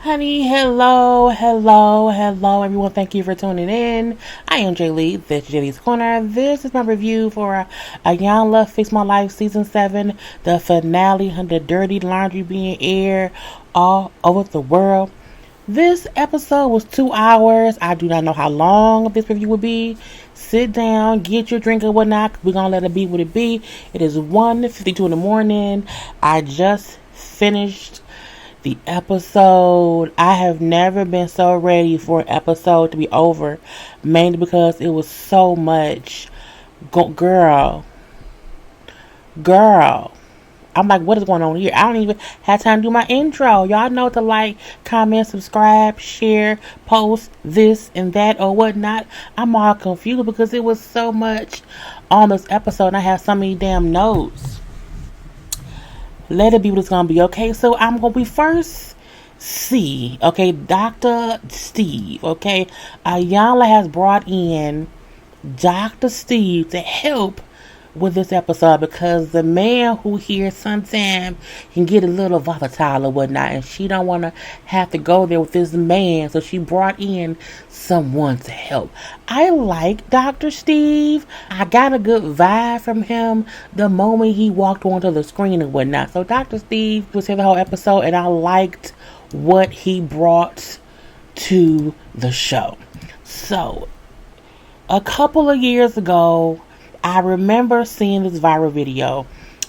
Honey, hello, everyone. Thank you for tuning in. I am JayLeesCorner. This is JLeesCorner. This is my review for Iyanla Fix My Life Season 7, the finale, the dirty laundry being aired all over the world. This episode was 2 hours. I do not know how long this review will be. Sit down, get your drink or whatnot. We're going to let it be what it be. It is 1:52 in the morning. I just finished the episode. I have never been so ready for an episode to be over, mainly because it was so much. Girl. I'm like, what is going on here? I don't even have time to do my intro. Y'all know to like, comment, subscribe, share, post, this and that or whatnot. I'm all confused because it was so much on this episode and I have so many damn notes. Let it be what it's going to be, okay? So I'm going to be first see, okay, Dr. Steve, okay? Iyanla has brought in Dr. Steve to help with this episode because the man who here sometimes can get a little volatile or whatnot, and she don't want to have to go there with this man, so she brought in someone to help. I like Dr. Steve. I got a good vibe from him the moment he walked onto the screen and whatnot. So Dr. Steve was here the whole episode, and I liked what he brought to the show. So a couple of years ago, I remember seeing this viral video.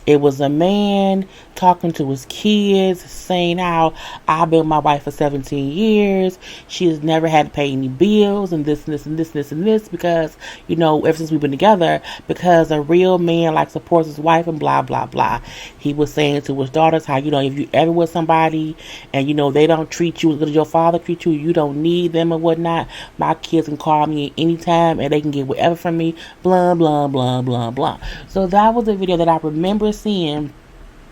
It was a man talking to his kids, saying how I've been with my wife for 17 years. She has never had to pay any bills and this and this and this and this and this because, you know, ever since we've been together, because a real man like supports his wife and blah, blah, blah. He was saying to his daughters how, you know, if you ever with somebody and, you know, they don't treat you as good as your father treats you, you don't need them or whatnot. My kids can call me anytime and they can get whatever from me, blah, blah, blah, blah, blah. So that was a video that I remember seeing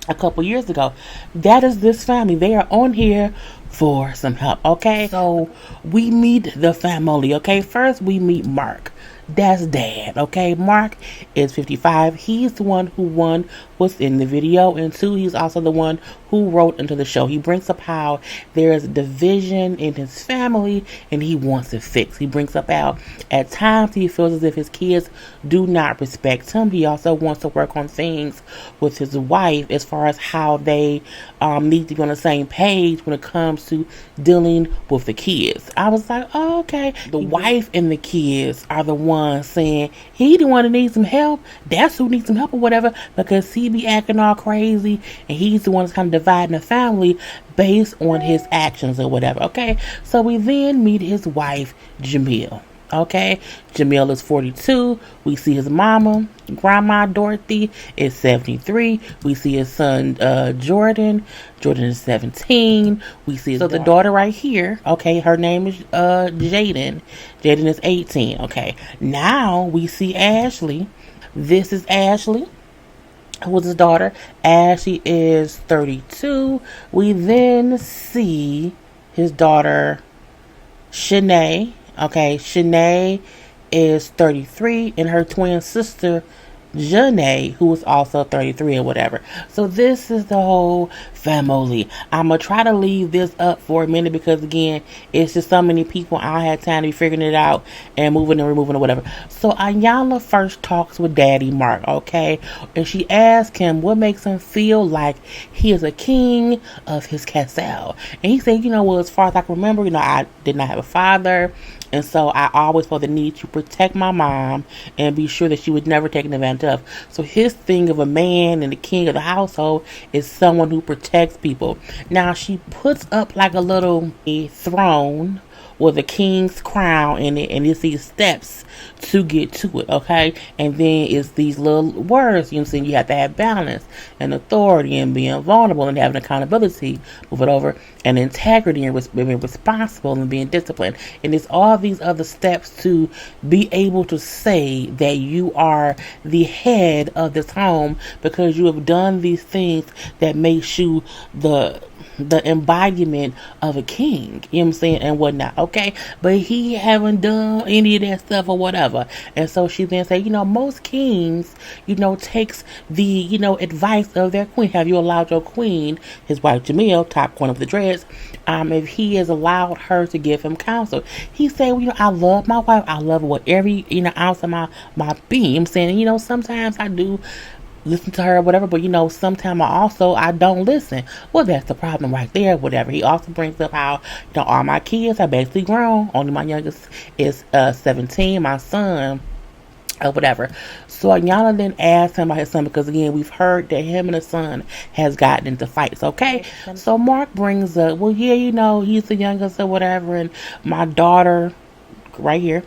a couple years ago. That is this family. They are on here for some help, okay? So we meet the family, okay? First we meet Mark. That's dad, okay? Mark is 55. He's the one who was in the video, and 2, he's also the one who wrote into the show. He brings up how there's a division in his family and he wants it fixed. He brings up how at times he feels as if his kids do not respect him. He also wants to work on things with his wife as far as how they need to be on the same page when it comes to dealing with the kids. I was like, oh, okay. The wife and the kids are the ones saying he the one that needs some help. That's who needs some help or whatever, because he be acting all crazy and he's the one that's kind of dividing the family based on his actions or whatever, okay? So we then meet his wife, Jamil. Okay, Jamil is 42. We see his mama, Grandma Dorothy, is 73. We see his son, Jordan. Jordan is 17. We see the daughter right here. Okay, her name is Jaden. Jaden is 18. Okay, now we see Ashley. This is Ashley, who was his daughter. Ashley is 32. We then see his daughter, Shanae. Okay, Shanae is 33, and her twin sister, Janae, who is also 33 or whatever. So this is the whole family. I'm going to try to leave this up for a minute because, again, it's just so many people. I had time to be figuring it out and moving and removing or whatever. So Iyanla first talks with Daddy Mark, okay? And she asks him what makes him feel like he is a king of his castle. And he said, you know, well, as far as I can remember, you know, I did not have a father. And so I always felt the need to protect my mom and be sure that she was never taken advantage of. So his thing of a man and the king of the household is someone who protects people. Now she puts up like a little throne with a king's crown in it, and it's these steps to get to it, okay? And then it's these little words, you know what I'm saying? You have to have balance and authority and being vulnerable and having accountability, move it over, and integrity and being responsible and being disciplined. And it's all these other steps to be able to say that you are the head of this home because you have done these things that makes you the embodiment of a king, you know what I'm saying, and whatnot. whatnot, okay? But he haven't done any of that stuff or whatever. And so she then said, most kings, takes the, advice of their queen. Have you allowed your queen, his wife Jamil, top corner of the dreads, if he has allowed her to give him counsel? He said, I love my wife. I love her with every, ounce of my being. I'm saying, sometimes I do listen to her or whatever, but sometimes I don't listen. Well, that's the problem right there, whatever. He also brings up how all my kids are basically grown. Only my youngest is 17, my son or whatever. So Iyanla then asked him about his son because again we've heard that him and his son has gotten into fights, okay? So Mark brings up, well, yeah, he's the youngest or whatever, and my daughter right here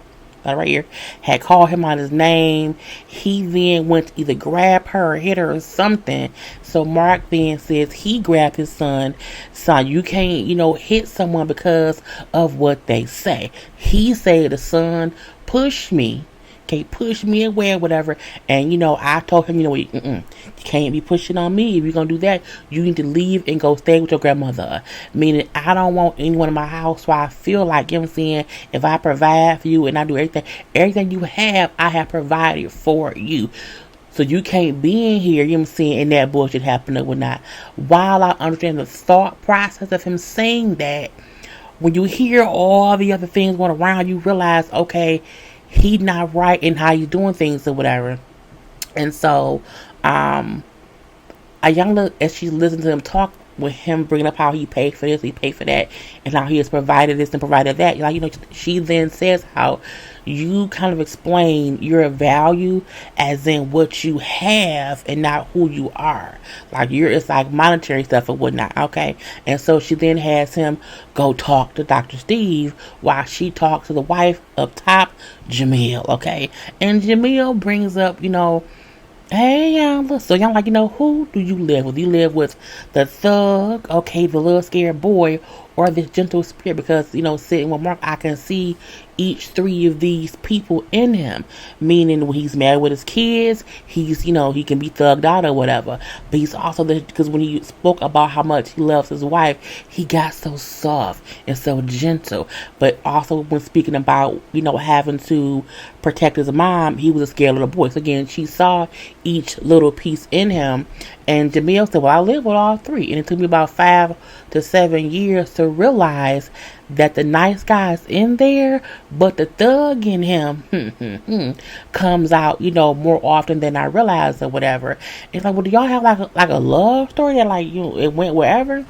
had called him on his name. He then went to either grab her or hit her or something. So Mark then says he grabbed his son. Son, you can't, hit someone because of what they say. He said the son pushed me. Can't push me away or whatever. And I told him, you can't be pushing on me. If you're gonna do that, you need to leave and go stay with your grandmother. Meaning I don't want anyone in my house. So I feel like, I'm saying, if I provide for you and I do everything you have, I have provided for you. So you can't be in here, I'm saying, and that bullshit happened or whatnot. While I understand the thought process of him saying that, when you hear all the other things going around, you realize, okay, he's not right in how he's doing things or whatever. And so, Iyanla, as she listened to him talk with him, bringing up how he paid for this, he paid for that, and how he has provided this and provided that, she then says how you kind of explain your value as in what you have and not who you are. It's like monetary stuff or whatnot, okay? And so she then has him go talk to Dr. Steve while she talks to the wife up top, Jamil, okay? And Jamil brings up, hey, Iyanla. So y'all who do you live with? You live with the thug, okay, the little scared boy, or this gentle spirit? Because, sitting with Mark, I can see each three of these people in him. Meaning when he's mad with his kids, he's, he can be thugged out or whatever. But he's also, because when he spoke about how much he loves his wife, he got so soft and so gentle. But also when speaking about, having to protect his mom, he was a scared little boy. So again, she saw each little piece in him. And Jamil said, well, I live with all three. And it took me about 5 to 7 years to realize that the nice guy's in there, but the thug in him comes out, more often than I realized or whatever. It's like, well, do y'all have like a love story that it went wherever?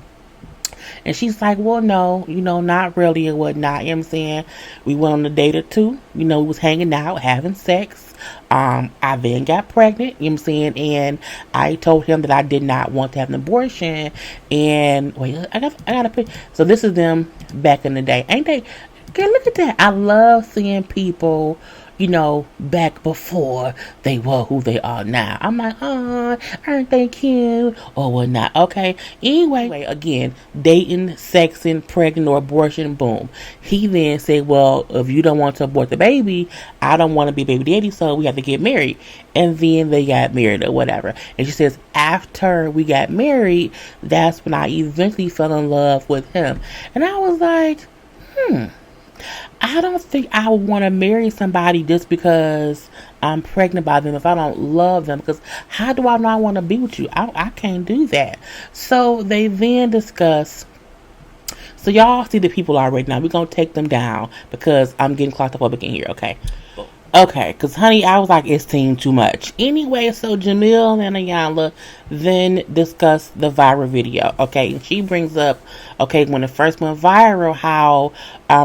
And she's like, well, no, not really and whatnot. You know what I'm saying? We went on a date or two. We was hanging out, having sex. I then got pregnant. You know what I'm saying? And I told him that I did not want to have an abortion. And wait, I got a picture. So this is them back in the day. Ain't they? Girl, look at that. I love seeing people, back before they were who they are now. I'm like, oh, aren't they cute? Or whatnot. Okay. Anyway, again, dating, sexing, pregnant, or abortion, boom. He then said, well, if you don't want to abort the baby, I don't want to be baby daddy, so we have to get married. And then they got married or whatever. And she says, after we got married, that's when I eventually fell in love with him. And I was like, I don't think I would want to marry somebody just because I'm pregnant by them if I don't love them. Because how do I know I want to be with you? I can't do that. So they then discuss. So y'all see the people already now. We're going to take them down because I'm getting clocked up in here, okay? Okay, because, honey, I was like, it seemed too much. Anyway, so Jamil and Iyanla then discuss the viral video, okay? And she brings up, okay, when it first went viral, how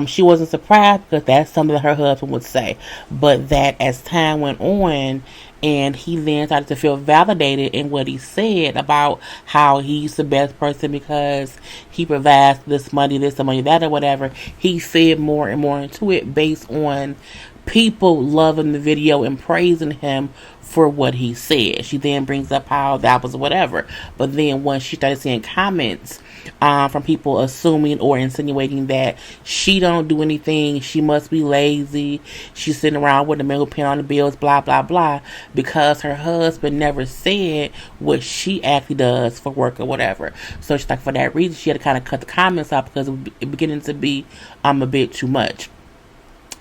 she wasn't surprised because that's something that her husband would say. But that as time went on, and he then started to feel validated in what he said about how he's the best person because he provides this money, that, or whatever. He fed more and more into it based on people loving the video and praising him for what he said. She then brings up how that was whatever. But then once she started seeing comments from people assuming or insinuating that she don't do anything, she must be lazy, she's sitting around with a meal pen on the bills, blah blah blah, because her husband never said what she actually does for work or whatever. So she's like, for that reason, she had to kind of cut the comments off because it was beginning to be a bit too much.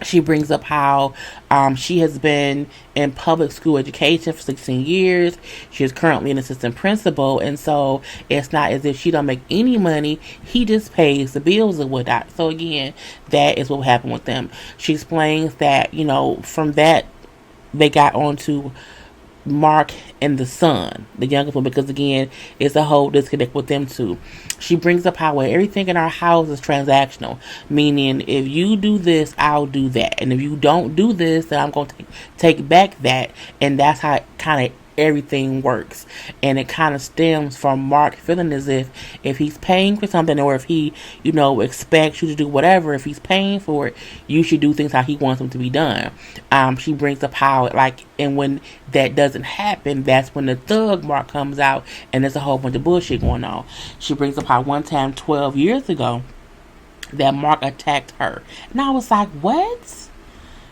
She brings up how she has been in public school education for 16 years. She is currently an assistant principal, and so it's not as if she don't make any money. He just pays the bills and whatnot. So again, that is what happened with them. She explains that, from that they got onto Mark and the son, the youngest one, because again, it's a whole disconnect with them two. She brings up how everything in our house is transactional, meaning if you do this, I'll do that, and if you don't do this, then I'm going to take back that, and that's how kind of everything works. And it kind of stems from Mark feeling as if he's paying for something, or if he expects you to do whatever, if he's paying for it, you should do things how he wants them to be done. She brings up how and when that doesn't happen, that's when the thug Mark comes out, and there's a whole bunch of bullshit going on. She brings up how one time 12 years ago that Mark attacked her, and I was like, what,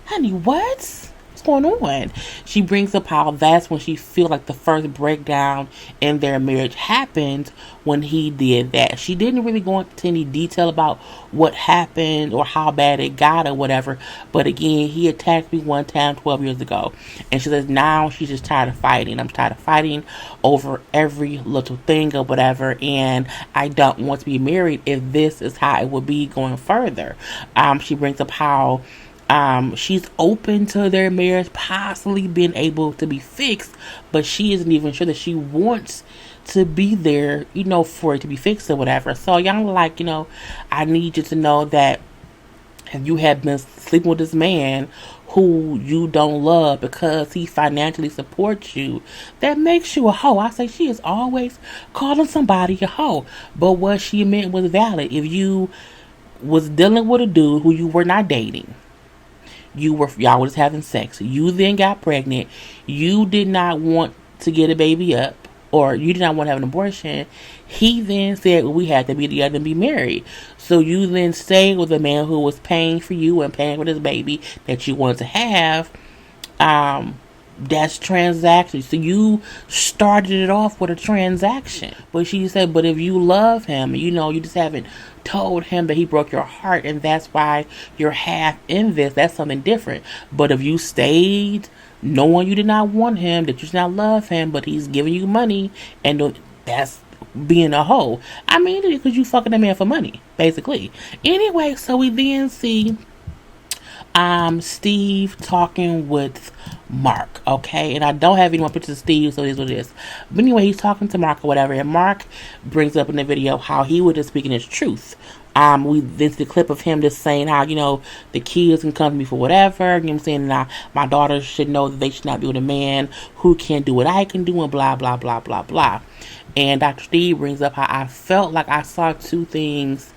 honey, what? Going on? She brings up how that's when she feels like the first breakdown in their marriage happened when he did that. She didn't really go into any detail about what happened or how bad it got or whatever, but again, he attacked me one time 12 years ago, and she says now she's just tired of fighting. I'm tired of fighting over every little thing or whatever, and I don't want to be married if this is how it will be going further. She brings up how she's open to their marriage possibly being able to be fixed, but she isn't even sure that she wants to be there, for it to be fixed or whatever. So y'all I need you to know that if you have been sleeping with this man who you don't love because he financially supports you, that makes you a hoe. I say she is always calling somebody a hoe, but what she meant was valid. If you was dealing with a dude who you were not dating, y'all were just having sex, you then got pregnant, you did not want to get a baby up, or you did not want to have an abortion, he then said, well, we had to be together and be married. So you then stayed with a man who was paying for you and paying for this baby that you wanted to have. That's transaction. So you started it off with a transaction. But she said, but if you love him, you just haven't told him that he broke your heart, and that's why you're half in this, that's something different. But if you stayed knowing you did not want him, that you did not love him, but he's giving you money, and that's being a hoe. I mean, because you fucking a man for money, basically. Anyway, so we then see Steve talking with Mark, okay? And I don't have any more pictures of Steve, so it is what it is. But anyway, he's talking to Mark or whatever, and Mark brings up in the video how he was just speaking his truth. We this the clip of him just saying how, the kids can come to me for whatever, I'm saying, and my daughters should know that they should not be with a man who can't do what I can do, and blah, blah, blah, blah, blah. And Dr. Steve brings up how I felt like I saw two things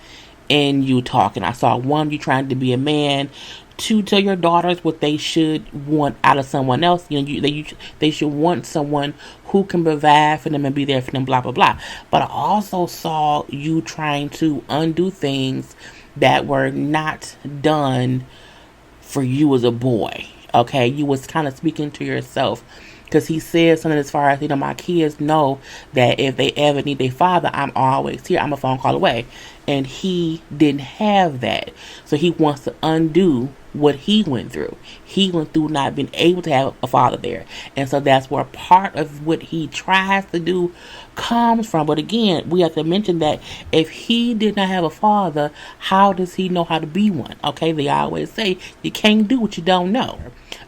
in you talking. I saw one, you trying to be a man, to tell your daughters what they should want out of someone else. They should want someone who can provide for them and be there for them, blah, blah, blah. But I also saw you trying to undo things that were not done for you as a boy. Okay, you was kind of speaking to yourself. Because he said something as far as, my kids know that if they ever need their father, I'm always here. I'm a phone call away. And he didn't have that. So he wants to undo what he went through. He went through not being able to have a father there. And so that's where part of what he tries to do comes from. But again, we have to mention that if he did not have a father, how does he know how to be one? Okay, they always say you can't do what you don't know.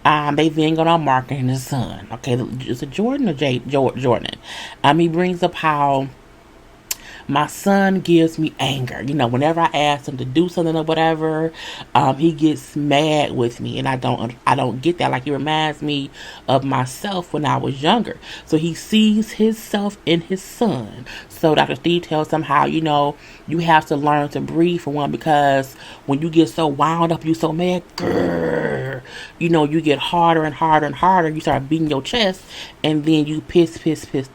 They then go on Mark and his son. Okay, is it Jordan or Jordan? He brings up how My son gives me anger. Whenever I ask him to do something or whatever, he gets mad with me, and I don't get that. Like, he reminds me of myself when I was younger. So he sees himself in his son. So Dr. Steve tells him how, you have to learn to breathe for one, because when you get so wound up, you so mad, grrr, you get harder and harder and harder. You start beating your chest, and then you pissed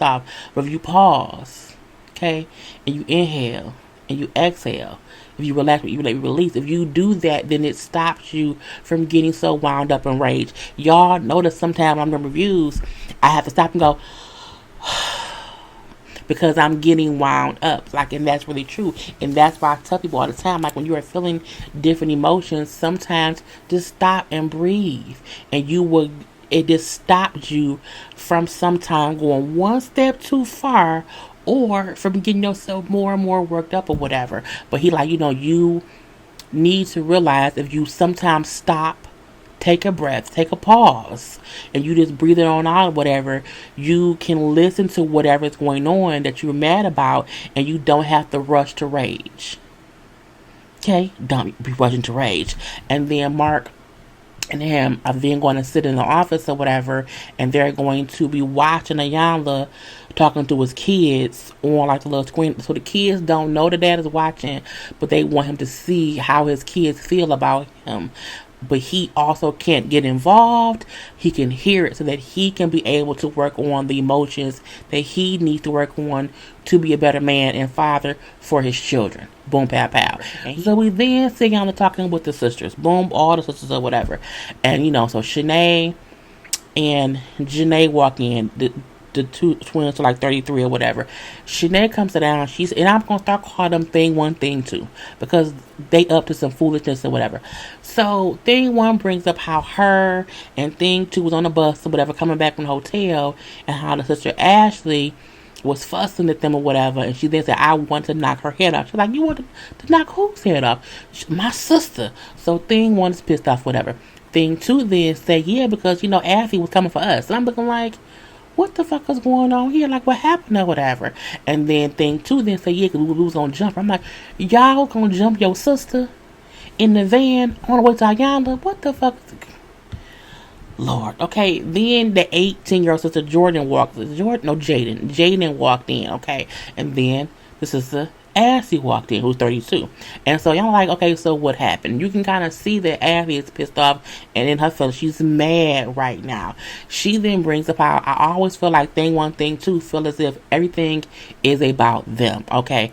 off. But if you pause, okay, and you inhale and you exhale, if you relax, you release. If you do that, then it stops you from getting so wound up in rage. Y'all notice sometimes on the reviews, I have to stop and go because I'm getting wound up. Like, and that's really true. And that's why I tell people all the time, like, when you are feeling different emotions, sometimes just stop and breathe, and it just stops you from sometimes going one step too far, or from getting yourself more and more worked up or whatever. But he like, you need to realize, if you sometimes stop, take a breath, take a pause, and you just breathe it on out or whatever, you can listen to whatever's going on that you're mad about, and you don't have to rush to rage. Okay? Don't be rushing to rage. And then Mark and him are then going to sit in the office or whatever, and they're going to be watching Iyanla talking to his kids on like the little screen. So the kids don't know the dad is watching, but they want him to see how his kids feel about him. But he also can't get involved. He can hear it so that he can be able to work on the emotions that he needs to work on to be a better man and father for his children. Boom, pow, pow. So we then sit down and talking with the sisters. Boom, all the sisters or whatever. And, so Shanae and Janae walk in. The two twins are like 33 or whatever. Shanae comes down. And I'm gonna start calling them thing one, thing two, because they up to some foolishness or whatever. So thing one brings up how her and thing two was on the bus or whatever, coming back from the hotel, and how the sister Ashley was fussing at them or whatever. And she then said, "I want to knock her head off." She's like, "You want to knock whose head off?" My sister. So thing one is pissed off, whatever. Thing two then say, "Yeah, because Ashley was coming for us." And I'm looking like, what the fuck is going on here? Like, what happened or whatever? And then thing two then say, yeah, because we was gonna jump. I'm like, y'all gonna jump your sister in the van on the way to Iyanla? What the fuck? Lord. Okay, then the 18-year-old sister Jaden walked in, okay? And then the sister Ashley walked in, who's 32. And so y'all like, okay, so what happened? You can kind of see that Ashley is pissed off, and in her feelings, she's mad right now. She then brings up how I always feel like thing one, thing two feel as if everything is about them, okay?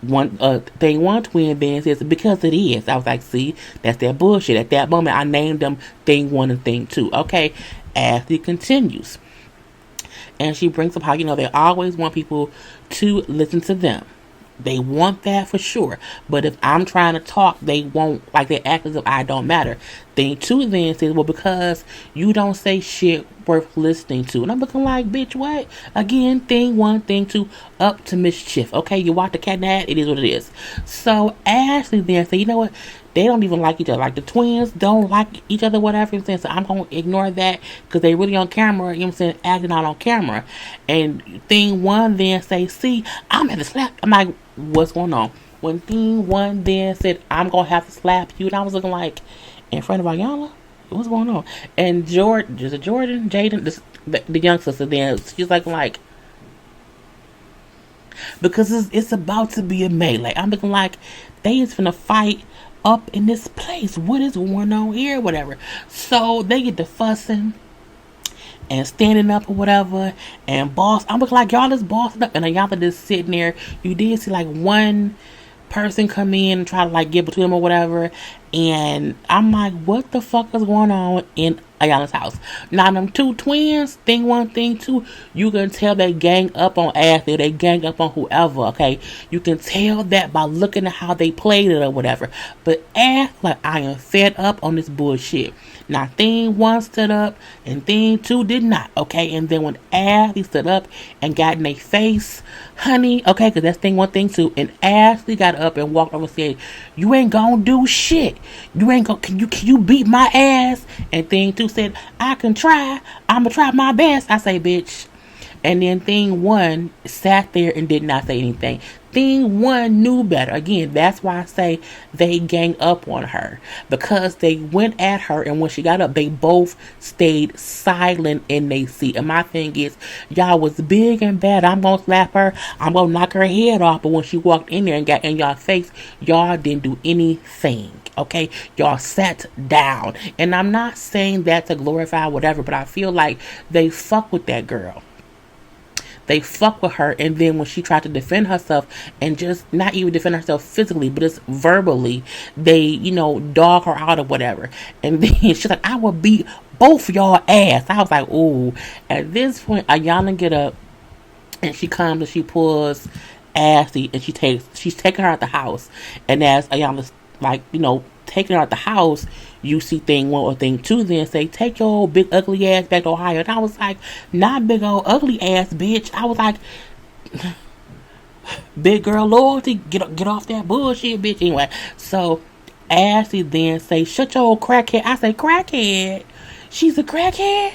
Thing one twin then says, because it is. I was like, see, that's that bullshit. At that moment, I named them thing one and thing two, okay? Ashley continues. And she brings up how, they always want people to listen to them. They want that for sure. But if I'm trying to talk, they won't. Like, they act as if I don't matter. Thing two then says, well, because you don't say shit worth listening to. And I'm looking like, bitch, what? Again, thing one, thing two, up to mischief. Okay, you watch the cat and the hat, it is what it is. So Ashley then said, you know what? They don't even like each other. Like, the twins don't like each other, whatever. You know what I'm saying? So I'm going to ignore that because they really on camera, you know what I'm saying, acting out on camera. And thing one then say, see, I'm at the slap. I'm like, what's going on? When thing one then said, I'm going to have to slap you, and I was looking like, in front of Iyanla? What's going on? And Jaden, the young sister then, she's like, because it's about to be a melee. I'm looking like, they is finna fight up in this place. What is going on here? Whatever. So they get to fussing and standing up or whatever. And I'm looking like, y'all is bossing up. And y'all are just sitting there. You did see like one person come in and try to like get between them or whatever. And I'm like, what the fuck is going on in Iyanla's house? Now them two twins, thing one, thing two, you can tell they gang up on Ashley, they gang up on whoever, okay? You can tell that by looking at how they played it or whatever. But Ashley, like, I am fed up on this bullshit. Now thing one stood up and thing two did not, okay? And then when Ashley stood up and got in their face, honey, okay, because that's thing one, thing two, and Ashley got up and walked over and said, you ain't gonna do shit. You ain't gonna, can you beat my ass? And thing two said, I can try. I'm gonna try my best. I say, bitch. And then thing one sat there and did not say anything. Thing one knew better. Again, that's why I say they gang up on her, because they went at her, and when she got up, they both stayed silent in their seat. And my thing is, y'all was big and bad. I'm gonna slap her. I'm gonna knock her head off. But when she walked in there and got in y'all face, y'all didn't do anything. Okay, y'all sat down. And I'm not saying that to glorify whatever, but I feel like they fuck with that girl. They fuck with her, and then when she tried to defend herself, and just not even defend herself physically, but just verbally, they, dog her out or whatever. And then she's like, I will beat both y'all ass. I was like, ooh. At this point, Iyanla get up, and she comes and she pulls Ashley, and she's taking her out the house. And as Iyanla's like, taking her out the house, you see thing one or thing two then say, take your old big ugly ass back to Ohio. And I was like, not big old ugly ass bitch. I was like, big girl loyalty, get off that bullshit, bitch. Anyway, so Ashley then say, shut your old crackhead. I say, crackhead? She's a crackhead?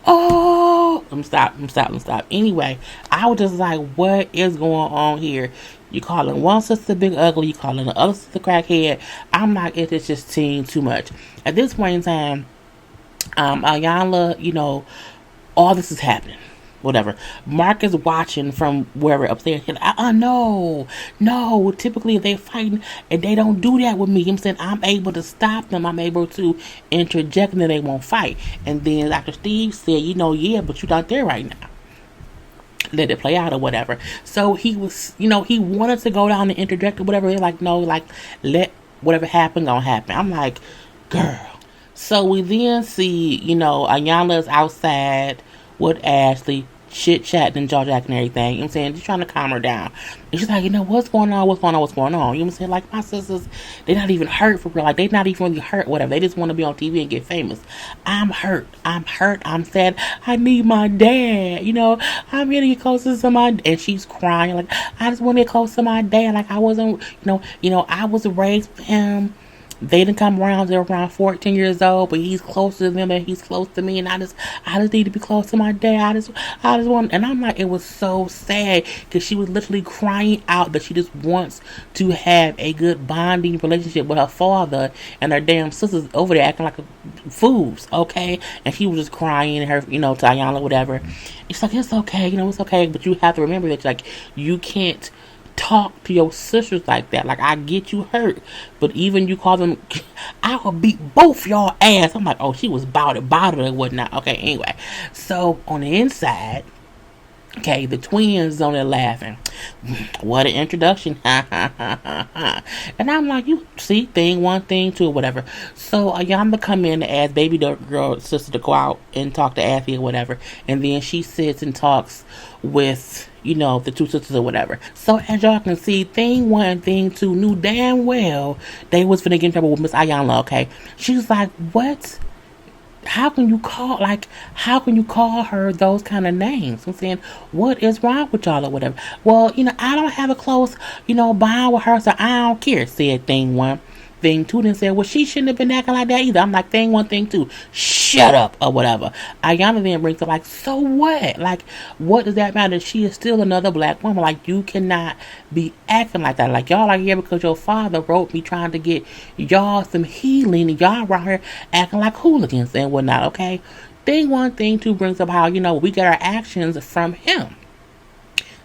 Oh, let me stop. Anyway, I was just like, what is going on here? You calling one sister big ugly, you calling the other sister crackhead. I'm like, it's just seeing too much. At this point in time, Iyanla, all this is happening. Whatever. Mark is watching from wherever upstairs. He's like, no. Typically, if they're fighting, and they don't do that with me. I'm saying I'm able to stop them. I'm able to interject, and then they won't fight. And then Dr. Steve said, yeah, but you're not there right now. Let it play out or whatever. So he was, he wanted to go down and interject or whatever. They're like, no, like, let whatever happen, gonna happen. I'm like, girl. So we then see, Iyanla's outside with Ashley, chit chatting and jaw jacking and everything. You know what I'm saying? Just trying to calm her down. And she's like, what's going on? You know what I'm saying? Like, my sisters, they're not even hurt for real. Like, they're not even really hurt, whatever. They just want to be on TV and get famous. I'm hurt. I'm sad. I need my dad. I'm here to get closer to my dad. And she's crying. Like, I just want to get close to my dad. Like, I wasn't, I was raised with him. They didn't come around. They're around 14 years old, but he's closer to them and he's close to me. And I just need to be close to my dad. I just want. And I'm like, it was so sad because she was literally crying out that she just wants to have a good bonding relationship with her father, and her damn sisters over there acting like fools, okay? And she was just crying, and her, to Iyanla, whatever. It's like, it's okay, it's okay, but you have to remember that, like, you can't talk to your sisters like that. Like, I get you hurt, but even you call them, I will beat both y'all ass. I'm like, oh, she was bothered and whatnot. Okay, anyway, so on the inside, okay, the twins on there laughing. What an introduction. And I'm like, you see, thing one, thing two, whatever. So Iyanla come in to ask baby girl sister to go out and talk to Ashley or whatever. And then she sits and talks with, the two sisters or whatever. So as y'all can see, thing one, thing two knew damn well they was finna get in trouble with Miss Iyanla, okay? She's like, what? How can you call her those kind of names? I'm saying, what is wrong with y'all or whatever? Well, I don't have a close, bond with her, so I don't care, said thing one. Thing two then said, well, she shouldn't have been acting like that either. I'm like, thing one, thing two, shut up or whatever. Iyanla then brings up, like, so what? Like, what does that matter? She is still another black woman. Like, you cannot be acting like that. Like, y'all are here because your father wrote me trying to get y'all some healing, and y'all around here acting like hooligans and whatnot, okay? Thing one, thing two brings up how, we get our actions from him.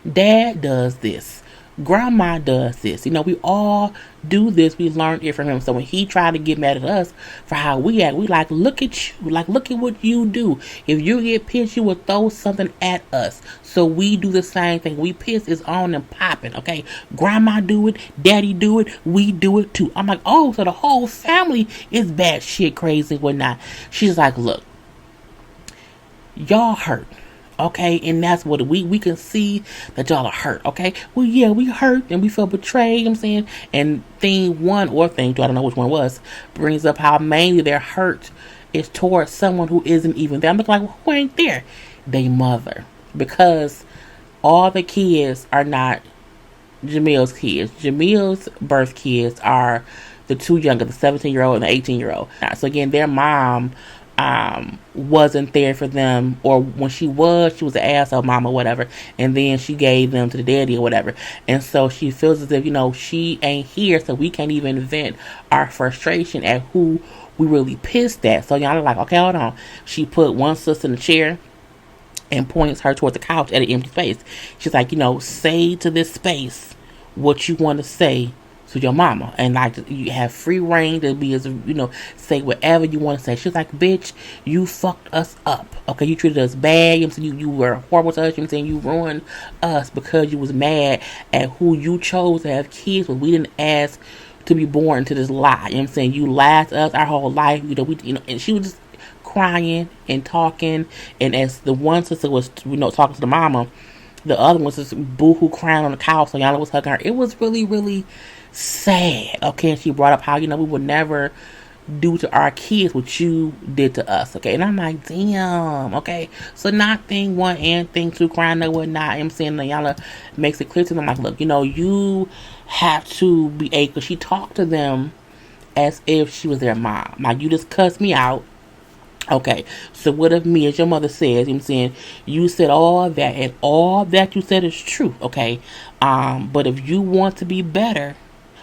Dad does this. Grandma does this. We all do this. We learned it from him. So when he tried to get mad at us for how we act, we like, look at you. Like, look at what you do. If you get pissed, you will throw something at us. So we do the same thing. We piss is on and popping, okay? Grandma do it. Daddy do it. We do it too. I'm like, oh, so the whole family is bad shit, crazy, whatnot. She's like, look, y'all hurt. Okay, and that's what we can see that y'all are hurt. Okay, well, yeah, we hurt and we feel betrayed. You know what I'm saying, and thing one or thing two, I don't know which one it was, brings up how mainly their hurt is towards someone who isn't even there. I'm looking like, well, who ain't there? They mother, because all the kids are not Jamil's kids. Jamil's birth kids are the two younger, the 17-year-old and the 18-year-old. So again, their mom wasn't there for them, or when she was an asshole mom or whatever, and then she gave them to the daddy or whatever. And so she feels as if, she ain't here, so we can't even vent our frustration at who we really pissed at. So y'all are like, okay, hold on. She put one sister in the chair and points her toward the couch at an empty space. She's like, say to this space what you want to say to your mama, and like you have free reign to be as say whatever you want to say. She's like, bitch, you fucked us up. Okay, you treated us bad. You were horrible to us. You ruined us because you was mad at who you chose to have kids with. We didn't ask to be born into this lie. You lied to us our whole life. And she was just crying and talking, and as the one sister was talking to the mama, the other one was just boo-hoo crying on the couch. So Iyanla was hugging her. It was really, really sad. Okay, and she brought up how we would never do to our kids what you did to us. Okay, and I'm like, damn. Okay, so not thing one and thing two, crying no whatnot. Iyanla makes it clear to them, like, look, you have to be able, because she talked to them as if she was their mom. Like, you just cussed me out. Okay, so what if me, as your mother says, you said all that, and all that you said is true, okay? But if you want to be better,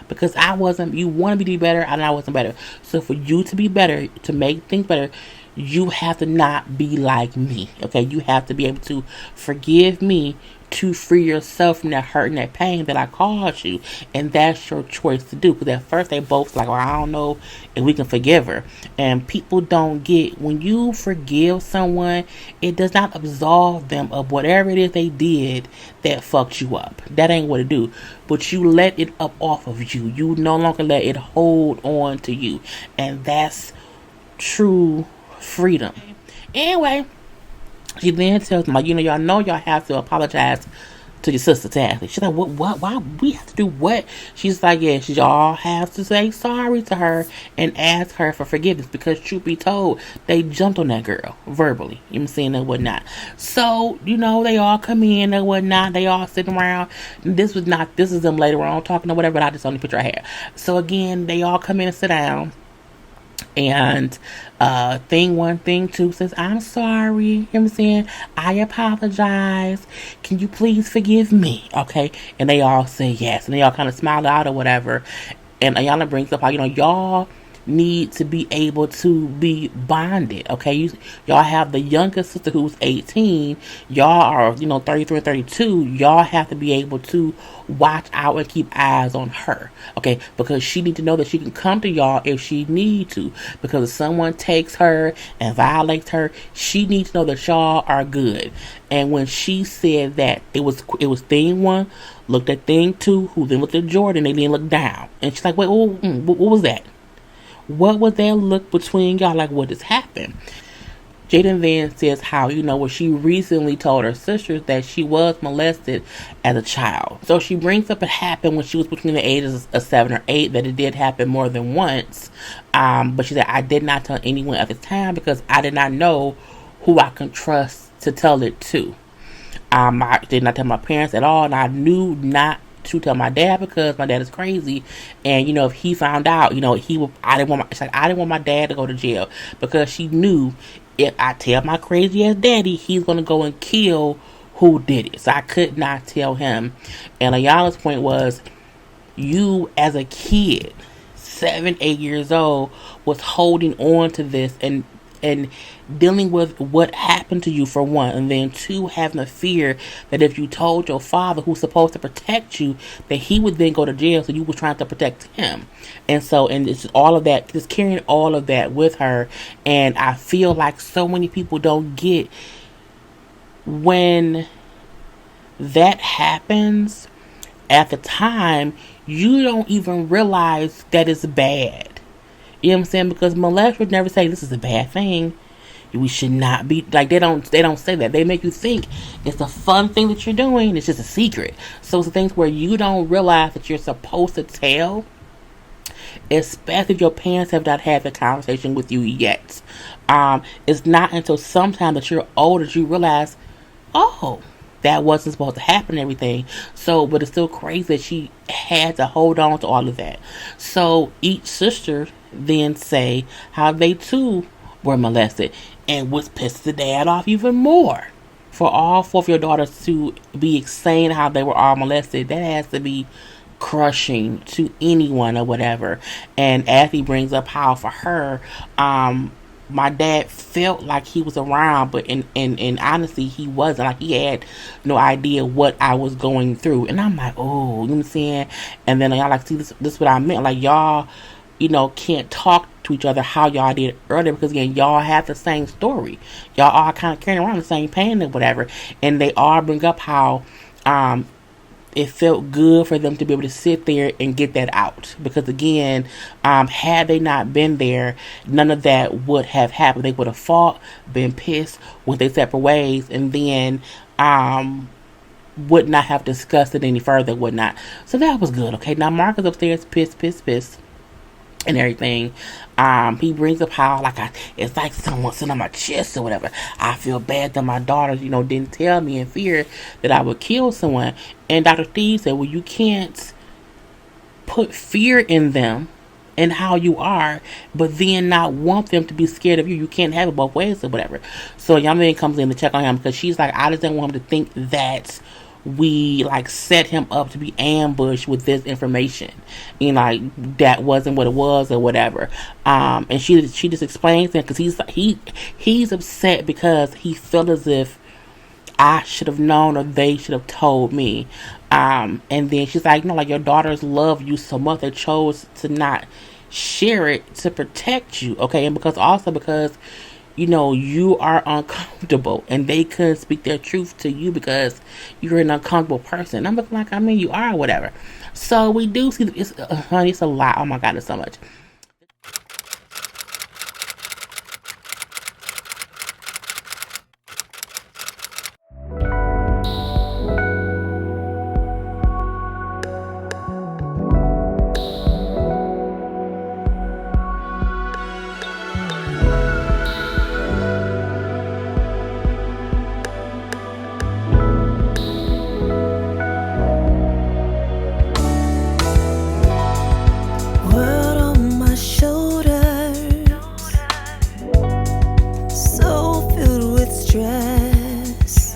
because you wanted me to be better, and I wasn't better. So for you to be better, to make things better, you have to not be like me, okay? You have to be able to forgive me to free yourself from that hurt and that pain that I caused you. And that's your choice to do. Because at first they both like, well, I don't know if we can forgive her. And people don't get, when you forgive someone, it does not absolve them of whatever it is they did that fucked you up. That ain't what it do. But you let it up off of you. You no longer let it hold on to you. And that's true freedom. Anyway, she then tells them, like, y'all know y'all have to apologize to your sister, Tassie. She's like, what, why we have to do what? She's like, yeah, y'all have to say sorry to her and ask her for forgiveness, because truth be told, they jumped on that girl verbally, and whatnot. So, they all come in and whatnot, they all sitting around. This is them later on talking or whatever, but I just only picture I had. So again, they all come in and sit down. And thing one, thing two says, I'm sorry, I apologize, can you please forgive me? Okay, and they all say yes, and they all kind of smile out or whatever. And Iyanla brings up how y'all need to be able to be bonded. Okay, y'all have the youngest sister who's 18. Y'all are 33 and 32. Y'all have to be able to watch out and keep eyes on her. Okay, because she need to know that she can come to y'all if she need to. Because if someone takes her and violates her, she needs to know that y'all are good. And when she said that, it was thing one looked at thing two, who then looked at Jordan, they then looked down, and she's like, wait, what was that? What was that look between y'all? Like, what has happened? Jaden then says how, where she recently told her sisters that she was molested as a child. So she brings up it happened when she was between the ages of 7 or 8, that it did happen more than once. But she said, I did not tell anyone at the time because I did not know who I can trust to tell it to. I did not tell my parents at all, and I knew not to tell my dad because my dad is crazy, and if he found out, I didn't want my dad to go to jail, because she knew if I tell my crazy ass daddy, he's gonna go and kill who did it. So I could not tell him. And Iyanla's point was, you as a kid, 7, 8 years old, was holding on to this and dealing with what happened to you, for one, and then two, having a fear that if you told your father, who's supposed to protect you, that he would then go to jail, so you were trying to protect him. And it's all of that, just carrying all of that with her. And I feel like so many people don't get, when that happens at the time, you don't even realize that it's bad. You know what I'm saying? Because molesters never say this is a bad thing. We should not be, like, they don't say that. They make you think it's a fun thing that you're doing. It's just a secret. So it's the things where you don't realize that you're supposed to tell, especially if your parents have not had the conversation with you yet. It's not until sometime that you're older that you realize, oh, that wasn't supposed to happen and everything. So, but it's still crazy that she had to hold on to all of that. So each sister then say how they too were molested. And what pissed the dad off even more, for all four of your daughters to be saying how they were all molested, that has to be crushing to anyone or whatever. And as he brings up how for her, my dad felt like he was around, but in honesty, he wasn't. Like, he had no idea what I was going through. And I'm like, oh, you know what I'm saying? And then y'all like, see, this is what I meant. Like, y'all, can't talk to each other how y'all did earlier, because again, y'all have the same story. Y'all all kind of carrying around the same pain or whatever. And they all bring up how it felt good for them to be able to sit there and get that out, because again, had they not been there, none of that would have happened. They would have fought, been pissed, went their separate ways, and then would not have discussed it any further, would not. So that was good. Okay, now Mark is upstairs pissed and everything. He brings up how it's like someone sitting on my chest or whatever. I feel bad that my daughters, didn't tell me in fear that I would kill someone. And Dr. Steve said, well, you can't put fear in them and how you are, but then not want them to be scared of you. You can't have it both ways or whatever. So Yamin comes in to check on him, because she's like, I just didn't want him to think that we set him up to be ambushed with this information, that wasn't what it was or whatever. And she just explains it, because he's upset because he felt as if I should have known, or they should have told me. And then she's like, your daughters love you so much, they chose to not share it to protect you, okay? And because you are uncomfortable, and they couldn't speak their truth to you because you're an uncomfortable person. I'm looking like, you are, whatever. So we do see, honey, it's a lot. Oh my God, it's so much.